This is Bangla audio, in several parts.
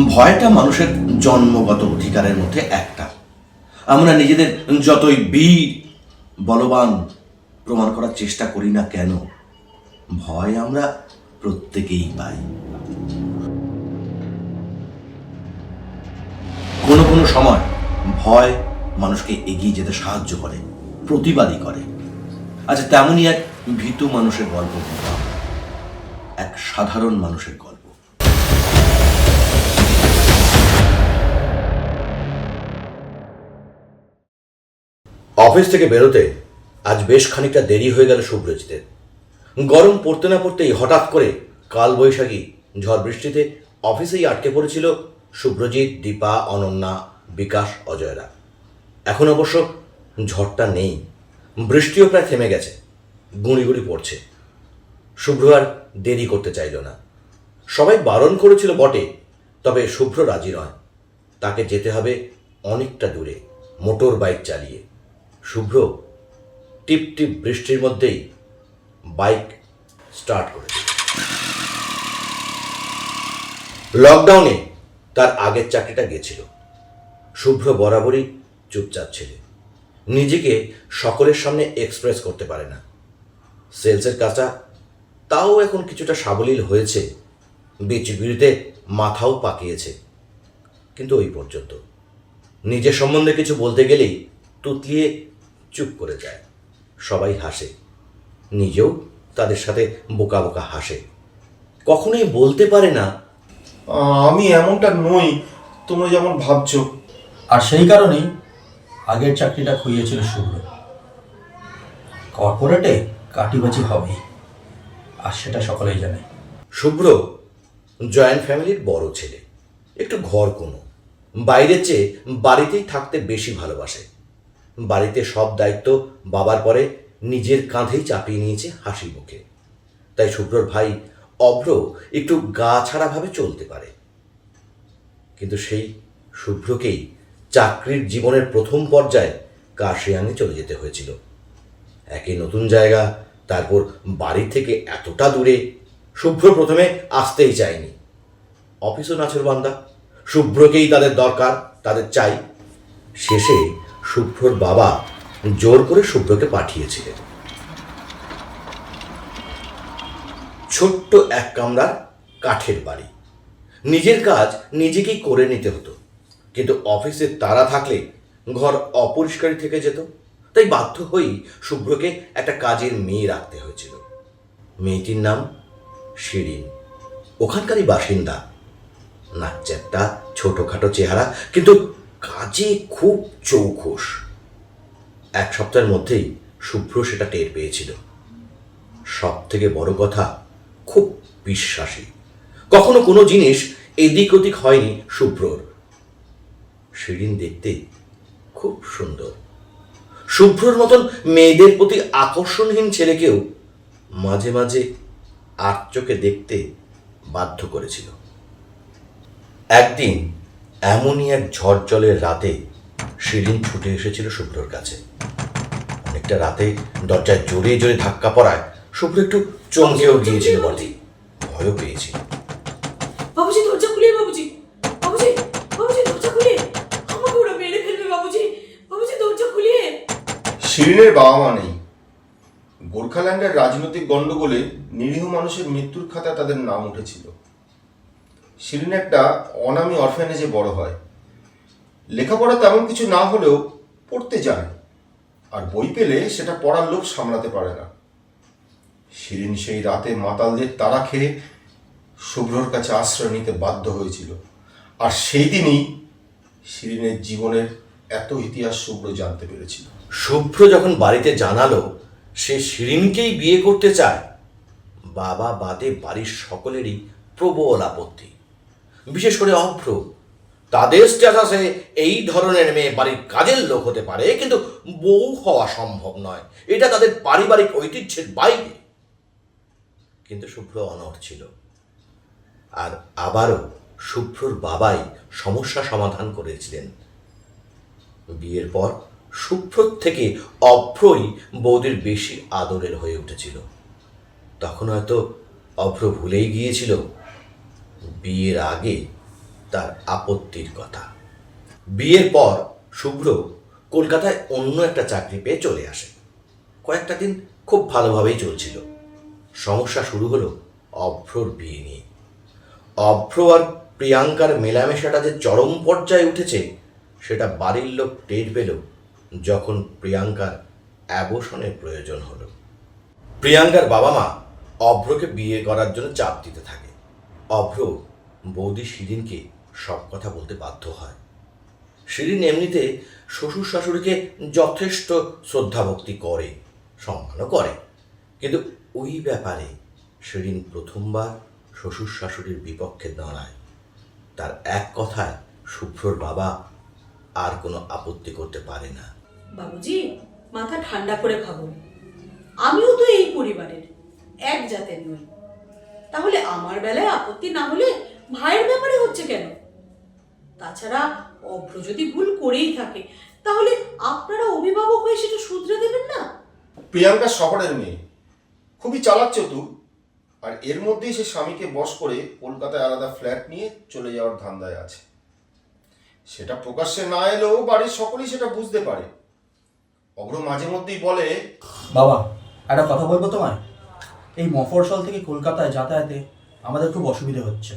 ভয়টা মানুষের জন্মগত অধিকারের মধ্যে একটা। আমরা নিজেদের যতই বীর বলবান প্রমাণ করার চেষ্টা করি না কেন, ভয় আমরা প্রত্যেকেই পাই। কোনো কোনো সময় ভয় মানুষকে এগিয়ে যেতে সাহায্য করে, প্রতিবাদী করে। আচ্ছা, তেমনই এক ভীতু মানুষের গল্প, এক সাধারণ মানুষের গল্প। অফিস থেকে বেরোতে আজ বেশ খানিকটা দেরি হয়ে গেল শুভ্রজিতের। গরম পড়তে না পড়তেই হঠাৎ করে কালবৈশাখী ঝড় বৃষ্টিতে অফিসেই আটকে পড়েছিল শুভ্রজিৎ, দীপা, অনন্যা, বিকাশ, অজয়রা। এখন অবশ্য ঝড়টা নেই, বৃষ্টিও প্রায় থেমে গেছে, গুঁড়ি গুঁড়ি পড়ছে। শুভ্র আর দেরি করতে চাইল না। সবাই বারণ করেছিল বটে, তবে শুভ্র রাজি নয়। তাকে যেতে হবে অনেকটা দূরে, মোটর বাইক চালিয়ে। শুভ্র টিপ টিপ বৃষ্টির মধ্যেই বাইক স্টার্ট করে দিল। লকডাউনে তার আগের চাকরিটা গেছিল। শুভ্র বরাবরই চুপচাপ ছেলে, নিজেকে সকলের সামনে এক্সপ্রেস করতে পারে না। সেলসের কাজটা তাও এখন কিছুটা সাবলীল হয়েছে, বিচিবিড়িতে মাথাও পাকিয়েছে, কিন্তু ওই পর্যন্ত। নিজের সম্বন্ধে কিছু বলতে গেলেই তুতলিয়ে চুপ করে যায়। সবাই হাসে, নিজেও তাদের সাথে বোকা বোকা হাসে। কখনোই বলতে পারে না আমি এমনটা নই তোমরা যেমন ভাবছো। আর সেই কারণেই আগের চাকরিটা খুইয়েছিল শুভ্র। কর্পোরেটে কাটিবাজি হবেই, আর সেটা সকলেই জানে। শুভ্র জয়েন্ট ফ্যামিলির বড় ছেলে, একটু ঘর কোনো, বাইরের চেয়ে বাড়িতেই থাকতে বেশি ভালোবাসে। বাড়িতে সব দায়িত্ব বাবার পরে নিজের কাঁধেই চাপিয়ে নিয়েছে হাসি মুখে। তাই শুভ্রর ভাই অভ্র একটু গা ছাড়াভাবে চলতে পারে। কিন্তু সেই শুভ্রকেই চাকরির জীবনের প্রথম পর্যায়ে কাশিয়াঙে চলে যেতে হয়েছিল। একে নতুন জায়গা, তারপর বাড়ি থেকে এতটা দূরে। শুভ্র প্রথমে আসতেই চায়নি। অফিসও নাছরবান্দা, শুভ্রকেই তাদের দরকার, তাদের চাই। শেষে শুভ্রর বাবা জোর করে শুভ্রকে পাঠিয়েছিলেন। ছোট্ট এক কামরার কাঠের বাড়ি, নিজের কাজ নিজেকেই করে নিতে হতো। কিন্তু অফিসে তাড়া থাকলে ঘর অপরিষ্কারই থেকে যেত। তাই বাধ্য হয়েই শুভ্রকে একটা কাজের মেয়ে রাখতে হয়েছিল। মেয়েটির নাম শিরিন, ওখানকারই বাসিন্দা। নাকচ্যাপটা, ছোটখাটো চেহারা, কিন্তু কাজে খুব চৌখুস। এক সপ্তাহের মধ্যেই শুভ্র সেটা টের পেয়েছিল। সব থেকে বড় কথা, খুব বিশ্বাসী। কখনো কোনো জিনিস এদিক ওদিক হয়নি শুভ্রর। শিরিন দেখতে খুব সুন্দর। শুভ্রর মতন মেয়েদের প্রতি আকর্ষণহীন ছেলেকেও মাঝে মাঝে আর চোখে দেখতে বাধ্য করেছিল। একদিন এমনই এক ঝড় জলের রাতে শিরিন ছুটে এসেছিল শুভ্রর কাছে। অনেকটা রাতে দরজায় জোরে জোরে ধাক্কা পড়ায় শুভ্র একটু চমকেও গিয়েছিল বটে, ভয়ও পেয়েছিল। বাবুজি দরজা খুলে, বাবুজি, বাবুজি, বাবুজি দরজা খুলে, আমাকে ওরা মেরে ফেলবে বাবুজি, বাবুজি দরজা খুলে। শিরিনের বাবা মা নেই। গোর্খাল্যান্ডের রাজনৈতিক গন্ডগোলে নিরীহ মানুষের মৃত্যুর খাতায় তাদের নাম উঠেছিল। শিরিন একটা অনামী অরফ্যানেজে বড় হয়। লেখাপড়া তেমন কিছু না হলেও পড়তে জানে, আর বই পেলে সেটা পড়ার লোভ সামলাতে পারে না। শিরিন সেই রাতে মাতালদের তাড়া খেয়ে শুভ্রর কাছে আশ্রয় নিতে বাধ্য হয়েছিল। আর সেই দিনই শিরিনের জীবনের এত ইতিহাস শুভ্র জানতে পেরেছিল। শুভ্র যখন বাড়িতে জানালো সে শিরিনকেই বিয়ে করতে চায়, বাবা বাদে বাড়ির সকলেরই প্রবল আপত্তি। বিশেষ করে অভ্র। তাদের স্ট্যাটাসে এই ধরনের মেয়ে বাড়ির কাজের লোক হতে পারে, কিন্তু বউ হওয়া সম্ভব নয়, এটা তাদের পারিবারিক ঐতিহ্যের বাইরে। কিন্তু শুভ্র অনড় ছিল। আর আবারও শুভ্রর বাবাই সমস্যা সমাধান করেছিলেন। বিয়ের পর শুভ্রর থেকে অভ্রই বৌদির বেশি আদরের হয়ে উঠেছিল। তখন হয়তো অভ্র ভুলেই গিয়েছিল বিয়ের আগে তার আপত্তির কথা। বিয়ের পর শুভ্র কলকাতায় অন্য একটা চাকরি পেয়ে চলে আসে। কয়েকটা দিন খুব ভালোভাবেই চলছিল। সমস্যা শুরু হলো অভ্রর বিয়ে নিয়ে। অভ্র আর প্রিয়াঙ্কার মেলামেশাটা যে চরম পর্যায়ে উঠেছে সেটা বাড়ির লোক টের পেল যখন প্রিয়াঙ্কার অ্যাবর্শনের প্রয়োজন হলো। প্রিয়াঙ্কার বাবা মা অভ্রকে বিয়ে করার জন্য চাপ দিতে থাকে। অভ্র বৌদি শিরিনকে সব কথা বলতে বাধ্য হয়। শিরিন এমনিতে শ্বশুর শাশুড়িকে যথেষ্ট শ্রদ্ধা ভক্তি করে, সম্মানও করে, কিন্তু ওই ব্যাপারে শিরিন প্রথমবার শ্বশুর শাশুড়ির বিপক্ষে দাঁড়ায়। তার এক কথায় শুভ্রর বাবা আর কোনো আপত্তি করতে পারে না। বাবুজি, মাথা ঠান্ডা করে ভাবুন। আমিও তো এই পরিবারের এক জাতের নই, তাহলে আমার বেলায় আপত্তি না হলে ভাইয়ের ব্যাপারে হচ্ছে কেন? তাছাড়া অভ্র যদি ভুল করেই থাকে তাহলে আপনারা অভিভাবক হয়ে সেটা শুধরে দেবেন না? প্রিয়াঙ্কা শহরের মেয়ে, খুবই চালাক চতুর, আর এর মধ্যেই সে স্বামীকে বশ করে কলকাতায় আলাদা ফ্ল্যাট নিয়ে চলে যাওয়ার ধান্দায় আছে। সেটা প্রকাশ্যে না এলেও বাড়ির সকলেই সেটা বুঝতে পারে। অভ্র মাঝে মধ্যেই বলে, বাবা, একটা কথা বলবো তোমায়। এই মফস্বল থেকে কলকাতায় যাতায়াতে আমাদের খুব অসুবিধে হচ্ছে।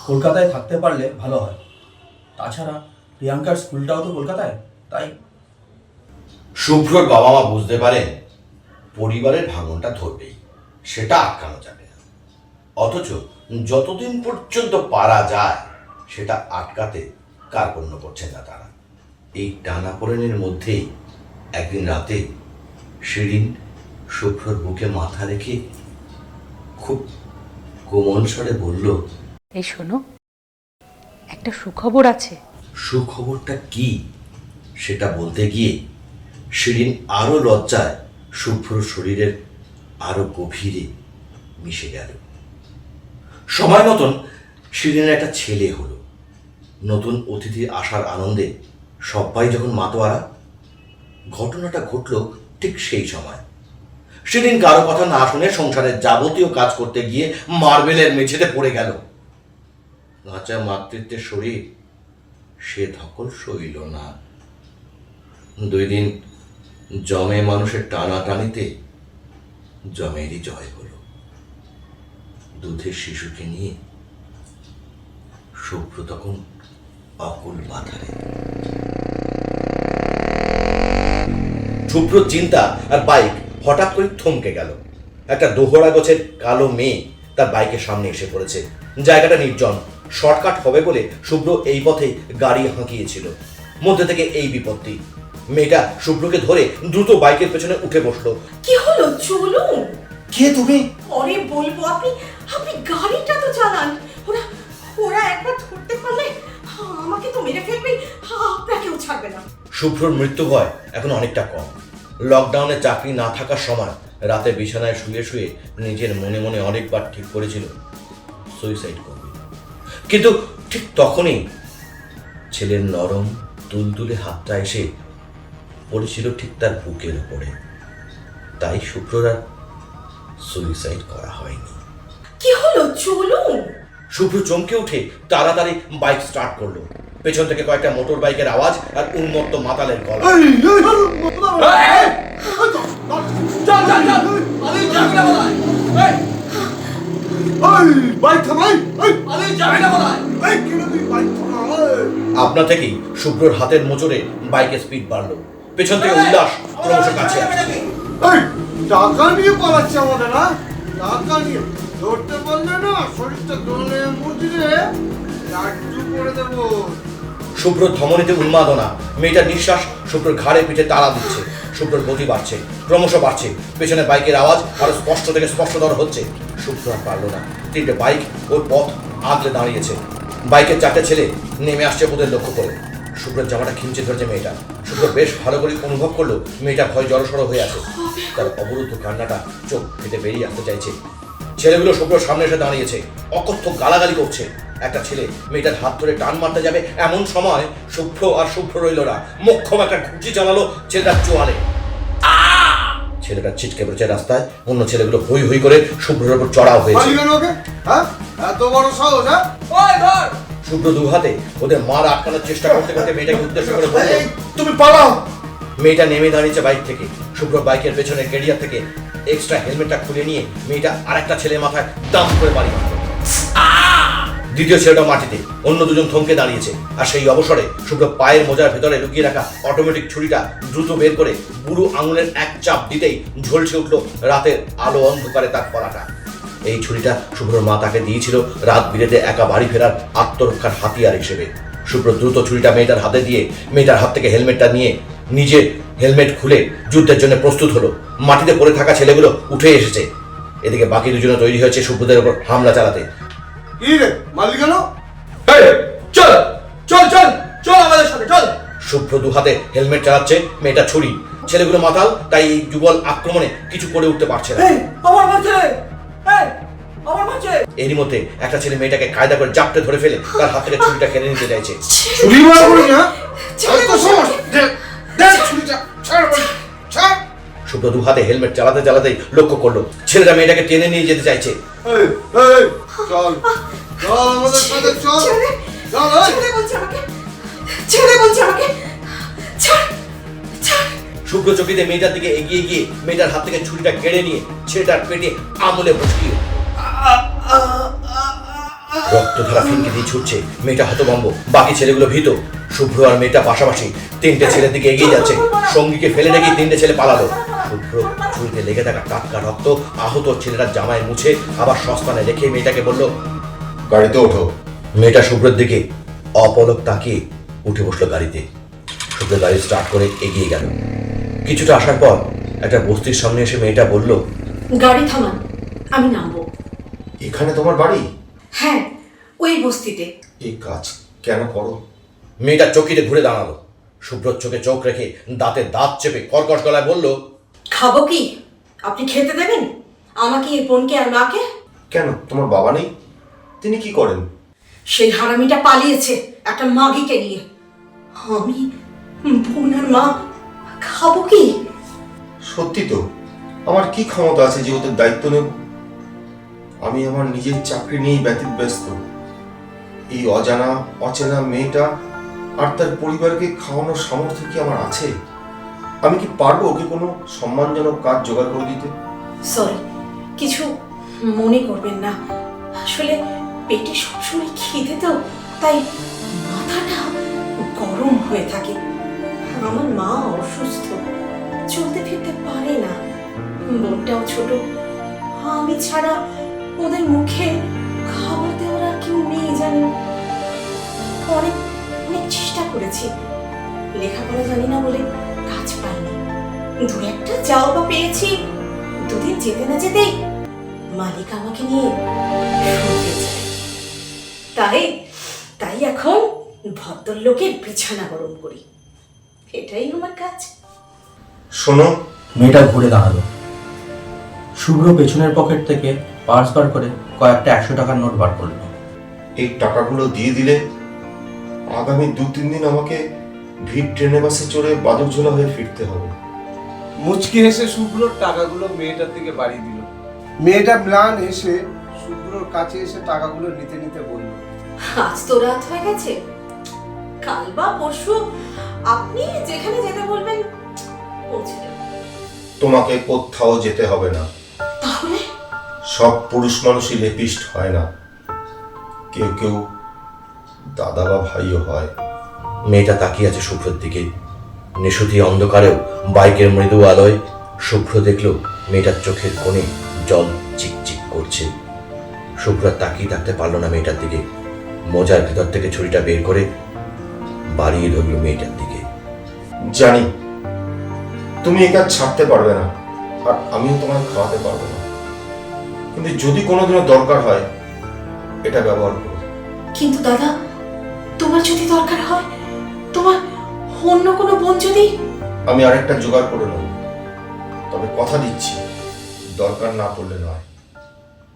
কলকাতায় থাকতে পারলে ভালো হয়। তাছাড়া প্রিয়াঙ্কার স্কুলটাও তো কলকাতায়, তাই। শুভ্রর বাবা মা বুঝতে পারেন পরিবারের ভাঙনটা ধরবেই, সেটা আটকানো যাবে না। অথচ যতদিন পর্যন্ত পারা যায় সেটা আটকাতে কার্পণ্য করছেন না তারা। এই টানাপোড়েনের মধ্যেই একদিন রাতে শিরিন শুভ্রর বুকে মাথা রেখে খুব কোমল স্বরে বলল, এই শোনো, একটা সুখবর আছে। সুখবরটা কি সেটা বলতে গিয়ে শিরিন আরো লজ্জায় শুভ্রর শরীরের আরো গভীরে মিশে গেল। সময় মতন শিরিনের একটা ছেলে হলো। নতুন অতিথি আসার আনন্দে সবাই যখন মাতোয়ারা, ঘটনাটা ঘটল ঠিক সেই সময়। শিরিন কারো কথা না শুনে সংসারের যাবতীয় কাজ করতে গিয়ে মার্বেলের মেঝেতে পড়ে গেল। কাঁচা মাতৃত্বের শরীর সে ধকল সইল না। 2 দিন জমে মানুষের টানাটানিতে জমেরই জয় হলো। দুধের শিশুকে নিয়ে শুভ্র তখন অকুল বাধারে। শুভ্র চিন্তা আর বাইক হঠাৎ করে থমকে গেল। একটা দোহরা গোছের কালো মেয়ে তার বাইকের সামনে এসে পড়েছে। জায়গাটা নির্জন, শর্টকাট হবে বলে শুভ্র এই পথে গাড়ি হাঁকিয়েছিল। মধ্যে থেকে এই বিপত্তি। মেয়েটা শুভ্রকে ধরে দ্রুত বাইকের পেছনে উঠে বসলো। কি হলো, চলুন। কে তুমি? পরে বলবো, আপনি আপনি গাড়িটা তো চালান। ওরা ওরা একবার ধরতে পারলে আমাকে তো মেরে ফেলবে, আপনাকেও ছাড়বে না। শুভ্রর মৃত্যু ভয় এখন অনেকটা কম। লকডাউনে চাকরি না থাকার সময় রাতে বিছানায় শুয়ে শুয়ে নিজের মনে মনে অনেকবার ঠিক করেছিল সুইসাইড করবে, কিন্তু ঠিক তখনই ছেলের নরম তুলতুলে হাতটা এসে পড়েছিল ঠিক তার বুকের উপরে। তাই শুভ্রর আর সুইসাইড করা হয়নি। কি হলো, চলুন। শুভ্র চমকে উঠে তাড়াতাড়ি বাইক স্টার্ট করলো। পেছন থেকে কয়েকটা মোটর বাইকের আওয়াজ আর উন্মত্ত মাতালের গলা। আপনা থেকেই শুভ্রর হাতের মোচড়ে বাইকের স্পিড বাড়লো। পেছন থেকে উল্লাস ক্রমশ কাছে আসছে। টাকা নিয়ে পালাচ্ছে আমাদের, না টাকা নিয়ে ধরতে পারলে না শরীরটা দোলে মুজরে লাড্ডু করে দেবো। শুভ্র ধমনীতে উন্মাদনা। মেয়েটার নিঃশ্বাস শুভ্রর ঘাড়ে পিঠে তাড়া দিচ্ছে। শুভ্রর গতি বাড়ছে, ক্রমশ বাড়ছে। পেছনে বাইকের আওয়াজ আরো স্পষ্ট থেকে স্পষ্টতর হচ্ছে। শুভ্র আর পারলো না। 3টে বাইক ওর পথ আগলে দাঁড়িয়েছে। বাইকের 4টে ছেলে নেমে আসছে ওদের লক্ষ্য করে। শুভ্রর জামাটা খিমচে ধরেছে মেয়েটা। শুভ্র বেশ ভালো করে অনুভব করলো মেয়েটা ভয় জড়সড় হয়ে আছে। তার অবরুদ্ধ কান্নাটা চোখ ফেটে বেরিয়ে আসতে চাইছে। ছেলেগুলো শুভ্রর সামনে এসে দাঁড়িয়েছে, অকথ্য গালাগালি করছে। একটা ছেলে মেয়েটার হাত ধরে টান মারতে যাবে, এমন সময় শুভ্র রইল না। মোক্ষম একটা ঘুষি চালালো ছেলেটার চোয়ালে। ছেলেটা ছিটকে পড়েছে রাস্তায়। অন্য ছেলেগুলো হই হই করে শুভ্রের উপর চড়াও হয়েছে। এত বড় সাহস, হ্যাঁ? শুভ্র দু হাতে ওদের মার আটকানোর চেষ্টা করতে করতে মেয়েটাকে উদ্দেশ্য করে বলল, এই, তুমি পালাও। মেয়েটা নেমে দাঁড়িয়েছে বাইক থেকে। শুভ্র বাইকের পেছনে ক্যারিয়ার থেকে এক্সট্রা হেলমেটটা খুলে নিয়ে মেয়েটা আরেকটা ছেলের মাথায় দাম করে বাড়ি মারল। দ্বিতীয় ছেলেটা মাটিতে, অন্য দুজন থমকে দাঁড়িয়েছে। আর সেই অবসরে শুভ্র পায়ের মোজার ভেতরে লুকিয়ে রাখা অটোমেটিক ছুরিটা দ্রুত বের করে বুড়ো আঙুলের এক চাপ দিতেই ঝলসে উঠল রাতের আলো অন্ধকারে তার পরাটা। এই ছুরিটা শুভ্রর মা তাকে দিয়েছিল রাত বিরেতে একা বাড়ি ফেরার আত্মরক্ষার হাতিয়ার হিসেবে। শুভ্র দ্রুত ছুরিটা মেয়েটার হাতে দিয়ে মেয়েটার হাত থেকে হেলমেটটা নিয়ে নিজে হেলমেট খুলে যুদ্ধের জন্য প্রস্তুত হলো। মাটিতে পড়ে থাকা ছেলেগুলো উঠে এসেছে। এদিকে বাকি দুজনে তৈরি হয়েছে শুভ্রদের উপর হামলা চালাতে। কি রে মারলি কেন? চল চল চল চল আমাদের সাথে চল। শুভ্র দু হাতে হেলমেট চালাচ্ছে, মেয়েটা ছুরি। ছেলেগুলো মাতাল, তাই এই যুগল আক্রমণে কিছু করে উঠতে পারছে না। আমার মাঝে আমার মাঝে। এরই মধ্যে একটা ছেলে মেয়েটাকে কায়দা করে জাপটে ধরে ফেলে তার হাত থেকে ছুরিটা কেড়ে নিতে চাইছে। ছুরি মারা করি না, এত সাহস? দে দে ছুরিটা, ছাড় বল, ছাড়। শুভ্র দু হাতে হেলমেট চালাতে চালাতেই লক্ষ্য করলো ছেলেটা মেয়েটাকে টেনে নিয়ে যেতে চাইছে। এই এই চল চল আমাদের সাথে চল। চল এই। ছেড়ে বলছে আমাকে, ছেড়ে বলছে আমাকে, ছাড় ছাড়। শুভ্র চকিতে মেয়েটার দিকে এগিয়ে গিয়ে মেয়েটার হাত থেকে ছুরিটা কেড়ে নিয়ে ছেলেটার পেটে আমলে বসিয়ে রক্তধারা ফিনকে দিয়ে ছুটছে। মেয়েটা হতভম্ব, বাকি ছেলেগুলো ভীত। শুভ্র আর মেয়েটা পাশাপাশি তিনটে ছেলের দিকে এগিয়ে যাচ্ছে। সঙ্গীকে ফেলে রেখে তিনটে ছেলে পালালো। শুভ্র ছুরিতে লেগে থাকা টাটকা রক্ত আহত ছেলেটার জামায় মুছে আবার সস্তানে রেখে মেয়েটাকে বলল, গাড়িতে ওঠো। মেয়েটা শুভ্রের দিকে অপলক তাকিয়ে উঠে বসলো গাড়িতে। শুভ্র গাড়ি স্টার্ট করে এগিয়ে গেল। কিছুটা আসার পর একটা বস্তির সামনে এসে মেয়েটা বলল, গাড়ি থামান, আমি নামবো। এখানে তোমার বাড়ি? হ্যাঁ, ওই বস্তিতে। এই কাজ কেন করো? মেয়েটা চকিতে ঘুরে দাঁড়ালো। শুভ্রর চোখে চোখ রেখে দাঁতে দাঁত চেপে কর্কশ গলায় বলল, খাবো কি? আপনি খেতে দেবেন আমাকে, এই বোনকে আর মাকে? কেন তোমার বাবা নেই? তিনি কি করেন? সেই হারামিটা পালিয়েছে একটা মাগিকে নিয়ে। আমি বোন আর মা খাবো কি? সত্যি তো, আমার কি ক্ষমতা আছে যে ওদের দায়িত্ব নেব? আমি আমার নিজের চাকরি নিয়েই ব্যস্ত। এই অজানা অচেনা মেয়েটা আর তার পরিবারকে খাওয়ানোর সামর্থ্য কি আমার আছে? আমি কি পারবো ওকে কোনো সম্মানজনক কাজ জোগাড় করে দিতে? সরি, কিছু মনে করবেন না। আসলে পেটে সবসময় খিদে তো, তাই মাথাটা গরম হয়ে থাকে। আমার মা অসুস্থ, চলতে ফিরতে পারে না। বোনটাও ছোট, আমি ছাড়া ওদের মুখে খাবার দেওয়ার আর কেউ নেই জানেন। অনেক অনেক চেষ্টা করেছি, লেখাপড়া জানি না বলে কাজ পাইনি। দু একটা যাও বা পেয়েছি, দুদিন যেতে না যেতেই মালিক আমাকে নিয়ে শুনতে চায়। তাই তাই এখন ভদ্রলোকের বিছানা গরম করি, এটাই আমার কাজ। শোনো, মেয়েটা ঘুরে দাঁড়ালো। শুভ্র পেছনের পকেট থেকে পার্স বার করে কয়েকটা 100 টাকার নোট বার করলো। এই টাকাগুলো দিয়ে দিলে আগামী 2-3 দিন আমাকে ভিড় ট্রেনে বাসে চড়ে বাদুরঝোলা হয়ে ফিরতে হবে। মুচকি হেসে শুভ্রর টাকাগুলো মেয়েটার দিকে বাড়ি দিল। মেয়েটা ম্লান হেসে শুভ্রর কাছে এসে টাকাগুলো নিতে নিতে বলল, আজ তো রাত হয়ে গেছে, কাল বা পরশু আপনি যেখানে যেতে বলবেন পৌঁছে যাবেন। তোমাকে কোথাও যেতে হবে না। তাহলে সব পুরুষ মানুষই রেপিস্ট হয় না, কেউ কেউ দাদা বা ভাইও হয়। মেয়েটা তাকিয়ে আছে শুভ্রর দিকে। নিশুতি অন্ধকারেও বাইকের মৃদু আলোয় শুভ্র দেখল মেয়েটার চোখের কোণে জল চিকচিক করছে। শুভ্র তাকিয়ে থাকতে পারলো না মেয়েটার দিকে। মোজার ভেতর থেকে ছুরিটা বের করে বাড়িয়ে ধরল মেয়েটার দিকে। জানি তুমি একা ছাড়তে পারবে না, আর আমিও তোমায় খাওয়াতে পারবো না, কিন্তু যদি কোনোদিনও দরকার হয় এটা ব্যবহার করো। কিন্তু দাদা, তোমার যদি দরকার হয়, তোমার অন্য কোনো বোন যদি। আমি আরেকটা জোগাড় করে নেব, তবে কথা দিচ্ছি দরকার না পড়লে নয়,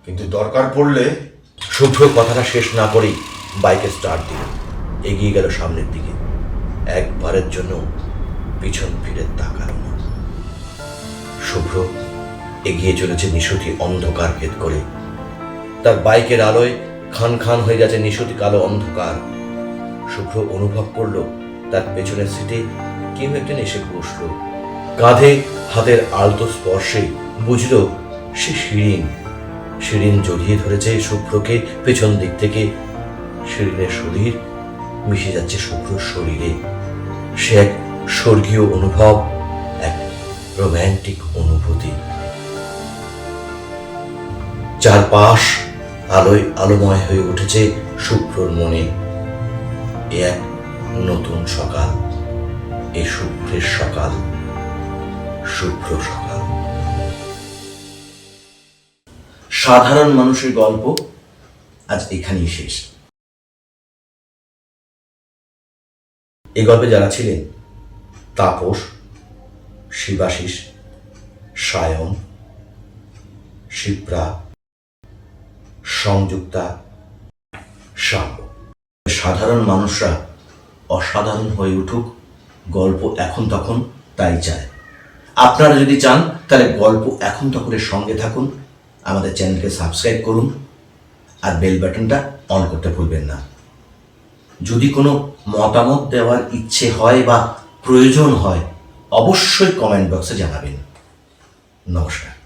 কিন্তু দরকার পড়লে। শুভ্র কথাটা শেষ না করেই বাইকে স্টার্ট দিল, এগিয়ে গেল সামনের দিকে। একবারের জন্য পিছন ফিরে তাকালো না। শুভ্র এগিয়ে চলেছে নিশুতি অন্ধকার ভেদ করে। তার বাইকের আলোয় খান খান হয়ে গেছে নিশুতি কালো অন্ধকার। শুভ্র অনুভব করলো তার পেছনের সিটে কেউ একজন এসে বসলো। কাঁধে হাতের আলতো স্পর্শে বুঝল সে শিরিন। শিরিন জড়িয়ে ধরেছে শুভ্রকে পেছন দিক থেকে। শিরিনের শরীর মিশে যাচ্ছে শুভ্রর শরীরে। সে এক স্বর্গীয় অনুভব, এক রোম্যান্টিক অনুভূতি। চারপাশ আলোয় আলোময় হয়ে উঠেছে শুভ্রর মনে। এ এক নতুন সকাল, এ শুভ্রের সকাল, শুভ্র সকাল। সাধারণ মানুষের গল্প আজ এখানেই শেষ। এই গল্পে যারা ছিলেন তাপস, শিবাশিস, সায়ন, শিপ্রা, সংযুক্তা, শাম্ব। সাধারণ মানুষরা অসাধারণ হয়ে উঠুক, গল্প এখন তখন তাই চায়। আপনারা যদি চান তাহলে গল্প এখন তখনের সঙ্গে থাকুন, আমাদের চ্যানেলকে সাবস্ক্রাইব করুন আর বেল বাটনটা অন করতে ভুলবেন না। যদি কোনো মতামত দেওয়ার ইচ্ছে হয় বা প্রয়োজন হয় অবশ্যই কমেন্ট বক্সে জানাবেন। নমস্কার।